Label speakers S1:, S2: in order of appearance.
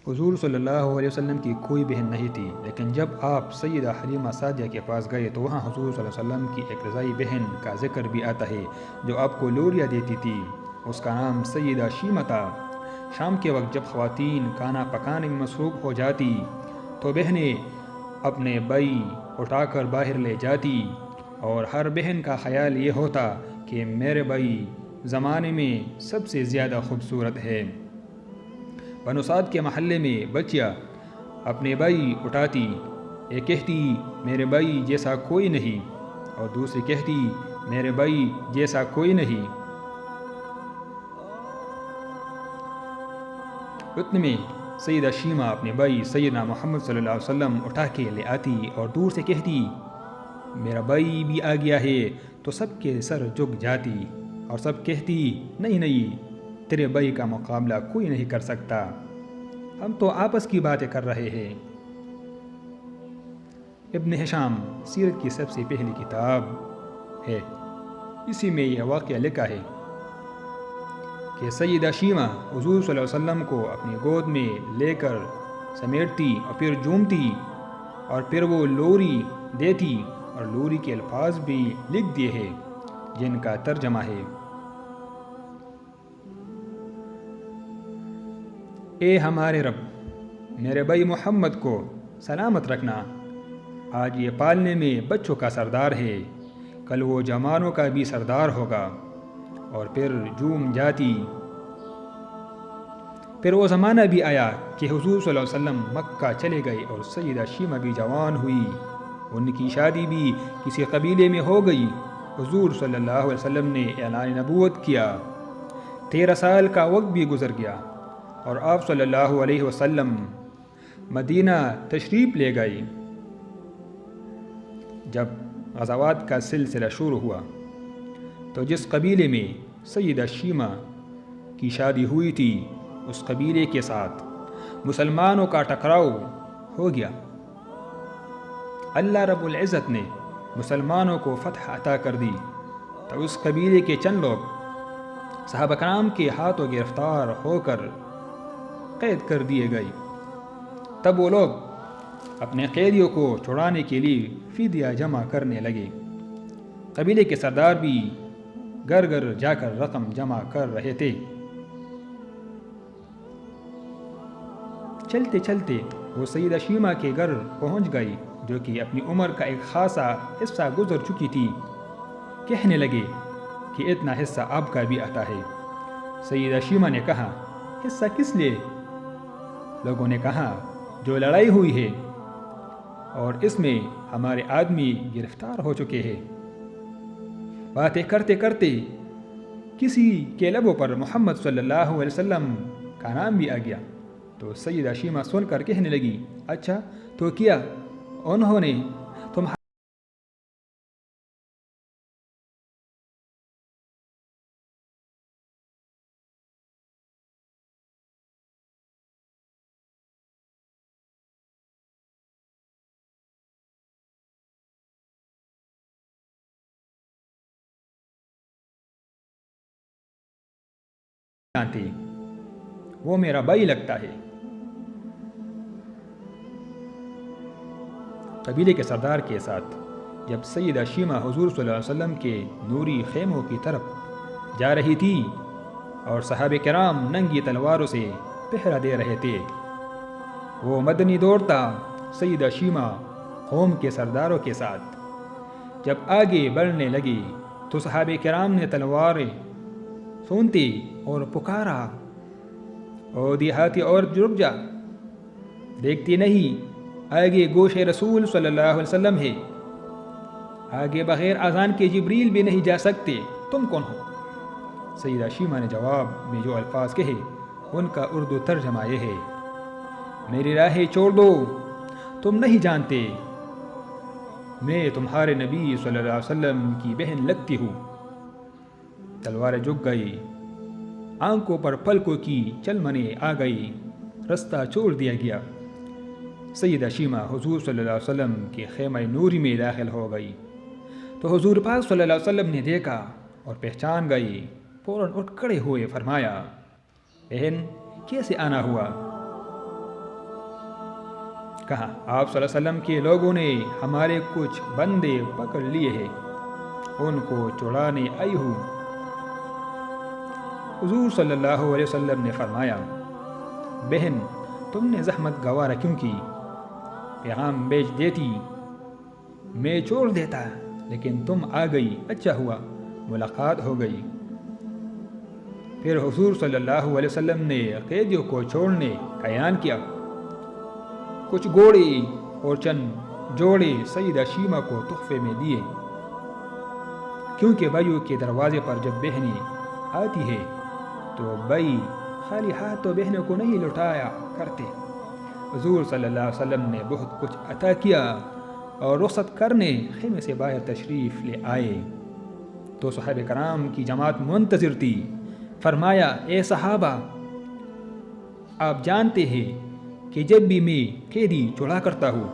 S1: حضور صلی اللہ علیہ وسلم کی کوئی بہن نہیں تھی، لیکن جب آپ سیدہ حلیمہ سعدیہ کے پاس گئے تو وہاں حضور صلی اللہ علیہ وسلم کی ایک رضائی بہن کا ذکر بھی آتا ہے جو آپ کو لوریاں دیتی تھی۔ اس کا نام سیدہ شیمہ تھا۔ شام کے وقت جب خواتین کھانا پکانے میں مصروف ہو جاتی تو بہنیں اپنے بئی اٹھا کر باہر لے جاتی، اور ہر بہن کا خیال یہ ہوتا کہ میرے بئی زمانے میں سب سے زیادہ خوبصورت ہے۔ بنو سعد کے محلے میں بچیاں اپنے بئی اٹھاتی، ایک کہتی میرے بئی جیسا کوئی نہیں، اور دوسری کہتی میرے بئی جیسا کوئی نہیں۔ اتنے میں سیدہ شیمہ اپنے بھائی سیدنا محمد صلی اللہ علیہ وسلم اٹھا کے لے آتی اور دور سے کہتی میرا بھائی بھی آ گیا ہے، تو سب کے سر جھک جاتی اور سب کہتی نہیں نہیں، تیرے بھائی کا مقابلہ کوئی نہیں کر سکتا، ہم تو آپس کی باتیں کر رہے ہیں۔ ابن ہشام سیرت کی سب سے پہلی کتاب ہے، اسی میں یہ واقعہ لکھا ہے کہ سیدہ شیمہ حضور صلی اللہ علیہ وسلم کو اپنی گود میں لے کر سمیٹتی اور پھر جھومتی، اور پھر وہ لوری دیتی، اور لوری کے الفاظ بھی لکھ دیے ہیں جن کا ترجمہ ہے اے ہمارے رب، میرے بھائی محمد کو سلامت رکھنا، آج یہ پالنے میں بچوں کا سردار ہے، کل وہ جوانوں کا بھی سردار ہوگا۔ اور پھر جھوم جاتی۔ پھر وہ زمانہ بھی آیا کہ حضور صلی اللہ علیہ وسلم مکہ چلے گئے اور سیدہ شیمہ بھی جوان ہوئی، ان کی شادی بھی کسی قبیلے میں ہو گئی۔ حضور صلی اللہ علیہ وسلم نے اعلان نبوت کیا، 13 سال کا وقت بھی گزر گیا اور آپ صلی اللہ علیہ وسلم مدینہ تشریف لے گئے۔ جب غزوات کا سلسلہ شروع ہوا تو جس قبیلے میں سیدہ شیمہ کی شادی ہوئی تھی اس قبیلے کے ساتھ مسلمانوں کا ٹکراؤ ہو گیا۔ اللہ رب العزت نے مسلمانوں کو فتح عطا کر دی تو اس قبیلے کے چند لوگ صحابہ کرام کے ہاتھوں گرفتار ہو کر قید کر دیے گئے۔ تب وہ لوگ اپنے قیدیوں کو چھڑانے کے لیے فدیہ جمع کرنے لگے۔ قبیلے کے سردار بھی گھر گھر جا کر رقم جمع کر رہے تھے۔ چلتے چلتے وہ سیدہ شیمہ کے گھر پہنچ گئی جو کہ اپنی عمر کا ایک خاصا حصہ گزر چکی تھی۔ کہنے لگے کہ اتنا حصہ آپ کا بھی آتا ہے۔ سیدہ شیمہ نے کہا حصہ کس لیے؟ لوگوں نے کہا جو لڑائی ہوئی ہے اور اس میں ہمارے آدمی گرفتار ہو چکے ہیں۔ باتیں کرتے کرتے کسی کے لبوں پر محمد صلی اللہ علیہ وسلم کا نام بھی آ گیا تو سیدہ شیمہ سن کر کہنے لگی اچھا تو کیا انہوں نے تمہارے جانتے وہ میرا بھائی لگتا ہے۔ قبیلے کے سردار کے ساتھ جب سیدہ شیمہ حضور صلی اللہ علیہ وسلم کے نوری خیموں کی طرف جا رہی تھی اور صحابہ کرام ننگی تلواروں سے پہرا دے رہے تھے، وہ مدنی دوڑتا سیدہ شیمہ قوم کے سرداروں کے ساتھ جب آگے بڑھنے لگی تو صحابہ کرام نے تلواریں سونتی اور پکارا او دیہاتی عورت رک جا، دیکھتی نہیں آگے گوش رسول صلی اللہ علیہ وسلم ہے، آگے بغیر اذان کے جبریل بھی نہیں جا سکتے، تم کون ہو؟ سیدہ شیمہ نے جواب میں جو الفاظ کہے ان کا اردو ترجمہ یہ ہے میری راہیں چھوڑ دو، تم نہیں جانتے میں تمہارے نبی صلی اللہ علیہ وسلم کی بہن لگتی ہوں۔ تلواریں جھک گئی، آنکھوں پر پلکوں کی چلمنے آ گئی، رستہ چھوڑ دیا گیا۔ سیدہ شیمہ حضور صلی اللہ علیہ وسلم کے خیمہ نوری میں داخل ہو گئی تو حضور پاک صلی اللہ علیہ وسلم نے دیکھا اور پہچان گئی، فوراً اٹھ کھڑے ہوئے فرمایا بہن کیسے آنا ہوا؟ کہا آپ صلی اللہ علیہ وسلم کے لوگوں نے ہمارے کچھ بندے پکڑ لیے ہیں، ان کو چھڑانے آئی ہوں۔ حضور صلی اللہ علیہ وسلم نے فرمایا بہن تم نے زحمت گوارا کیوں کی؟ پیغام بیچ دیتی، میں چھوڑ دیتا، لیکن تم آ گئی، اچھا ہوا ملاقات ہو گئی۔ پھر حضور صلی اللہ علیہ وسلم نے قیدیوں کو چھوڑنے کا اعلان کیا۔ کچھ گھوڑے اور چند جوڑے سیدہ شیمہ کو تحفے میں دیے، کیونکہ بھائیوں کے دروازے پر جب بہنیں آتی ہے تو بھائی خالی ہاتھ تو بہنوں کو نہیں لوٹایا کرتے۔ حضور صلی اللہ علیہ وسلم نے بہت کچھ عطا کیا اور رخصت کرنے خیمے سے باہر تشریف لے آئے تو صحابہ کرام کی جماعت منتظر تھی۔ فرمایا اے صحابہ، آپ جانتے ہیں کہ جب بھی میں قیدی چھڑا کرتا ہوں